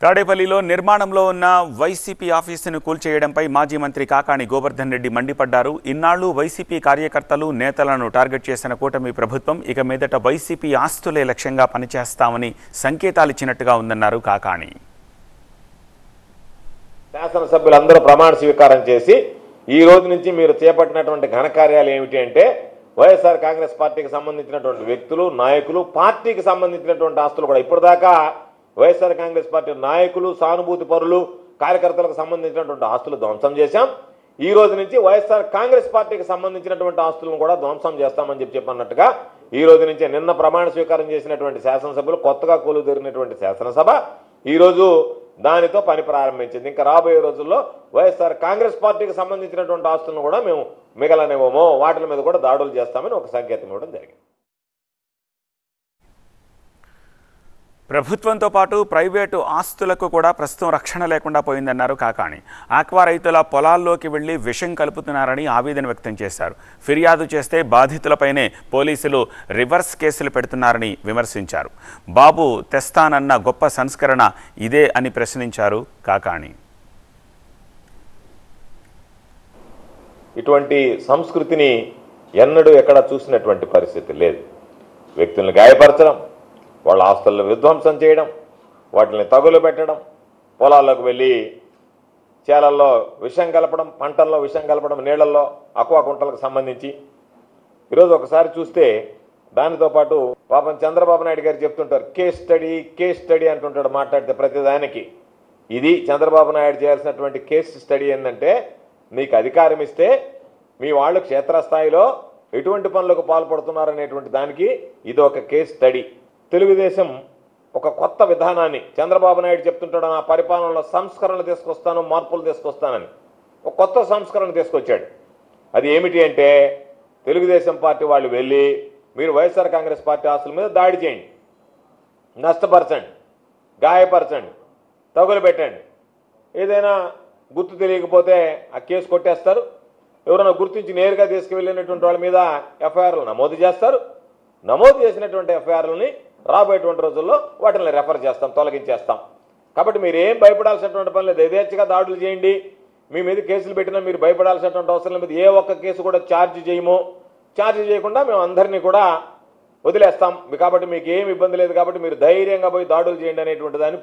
తాడేపల్లిలో నిర్మాణంలో ఉన్న వైసీపీ ఆఫీసును కూల్చేయడంపై మాజీ మంత్రి కాకాణి గోవర్ధన్ రెడ్డి మండిపడ్డారు. ఇన్నాళ్లు వైసీపీ కార్యకర్తలు నేతలను టార్గెట్ చేసిన కూటమి ప్రభుత్వం ఇక మీదట వైసీపీ ఆస్తులే లక్ష్యంగా పనిచేస్తామని సంకేతాలిచ్చినట్టుగా ఉందన్నారు కాకాణి. శాసనసభ్యులందరూ ప్రమాణ స్వీకారం చేసి ఈ రోజు నుంచి మీరు చేపట్టినటువంటి ఘనకార్యాలు ఏమిటి అంటే వైఎస్ఆర్ కాంగ్రెస్ పార్టీకి సంబంధించినటువంటి వ్యక్తులు, నాయకులు, పార్టీకి సంబంధించినటువంటి ఆస్తులు కూడా ఇప్పటిదాకా వైఎస్ఆర్ కాంగ్రెస్ పార్టీ నాయకులు, సానుభూతి పరులు, కార్యకర్తలకు సంబంధించినటువంటి ఆస్తులు ధ్వంసం చేశాం. ఈ రోజు నుంచి వైఎస్ఆర్ కాంగ్రెస్ పార్టీకి సంబంధించినటువంటి ఆస్తులను కూడా ధ్వంసం చేస్తామని చెప్పన్నట్టుగా ఈ రోజు నుంచి నిన్న ప్రమాణ స్వీకారం చేసినటువంటి శాసనసభ్యులు కొత్తగా కొలువుదీరినటువంటి శాసనసభ ఈ రోజు దానితో పని ప్రారంభించింది. ఇంకా రాబోయే రోజుల్లో వైఎస్ఆర్ కాంగ్రెస్ పార్టీకి సంబంధించినటువంటి ఆస్తులను కూడా మేము మిగలనివ్వమో, వాటి మీద కూడా దాడులు చేస్తామని ఒక సంకేతం ఇవ్వడం జరిగింది. ప్రభుత్వంతో పాటు ప్రైవేటు ఆస్తులకు కూడా ప్రస్తుతం రక్షణ లేకుండా పోయిందన్నారు కాకాణి. ఆక్వా రైతుల పొలాల్లోకి వెళ్లి విషం కలుపుతున్నారని ఆవేదన వ్యక్తం చేశారు. ఫిర్యాదు చేస్తే బాధితులపైనే పోలీసులు రివర్స్ కేసులు పెడుతున్నారని విమర్శించారు. బాబు తెస్తానన్న గొప్ప సంస్కరణ ఇదే అని ప్రశ్నించారు కాకాణి. ఇటువంటి సంస్కృతిని ఎన్నడూ ఎక్కడ చూసినటువంటి పరిస్థితి లేదు. వ్యక్తులను గాయపరచడం, వాళ్ళ ఆస్తులను విధ్వంసం చేయడం, వాటిని తగులు పెట్టడం, పొలాల్లోకి వెళ్ళి చేలల్లో విషం కలపడం, పంటల్లో విషం కలపడం, నీళ్లలో అక్వా కుంటలకు సంబంధించి ఈరోజు ఒకసారి చూస్తే దానితో పాటు పాపం చంద్రబాబు నాయుడు గారు చెప్తుంటారు కేస్ స్టడీ అంటుంటాడు మాట్లాడితే ప్రతిదానికి. ఇది చంద్రబాబు నాయుడు చేయాల్సినటువంటి కేస్ స్టడీ ఏంటంటే నీకు అధికారం ఇస్తే మీ వాళ్ళు క్షేత్రస్థాయిలో ఎటువంటి పనులకు పాల్పడుతున్నారనేటువంటి దానికి ఇది ఒక కేస్ స్టడీ. తెలుగుదేశం ఒక కొత్త విధానాన్ని చంద్రబాబు నాయుడు చెప్తుంటాడు, నా పరిపాలనలో సంస్కరణలు తీసుకొస్తాను, మార్పులు తీసుకొస్తానని ఒక కొత్త సంస్కరణ తీసుకొచ్చాడు. అది ఏమిటి అంటే తెలుగుదేశం పార్టీ వాళ్ళు వెళ్ళి మీరు వైఎస్ఆర్ కాంగ్రెస్ పార్టీ ఆస్తుల మీద దాడి చేయండి, నష్టపరచండి, గాయపరచండి, తగులు పెట్టండి. ఏదైనా గుర్తు తెలియకపోతే ఆ కేసు కొట్టేస్తారు. ఎవరైనా గుర్తించి నేరుగా తీసుకువెళ్ళినటువంటి వాళ్ళ మీద ఎఫ్ఐఆర్లు నమోదు చేస్తారు. నమోదు చేసినటువంటి ఎఫ్ఐఆర్లని రాబోయేటువంటి రోజుల్లో వాటిని రెఫర్ చేస్తాం, తొలగించేస్తాం. కాబట్టి మీరు ఏం భయపడాల్సినటువంటి పని లేదు. యథేచ్ఛగా దాడులు చేయండి. మీ మీద కేసులు పెట్టినా మీరు భయపడాల్సినటువంటి అవసరం లేదు. ఏ ఒక్క కేసు కూడా ఛార్జ్ చేయము. ఛార్జ్ చేయకుండా మేము అందరినీ కూడా వదిలేస్తాం. కాబట్టి మీకు ఏమి ఇబ్బంది లేదు. కాబట్టి మీరు ధైర్యంగా పోయి దాడులు చేయండి అనేటువంటి దాన్ని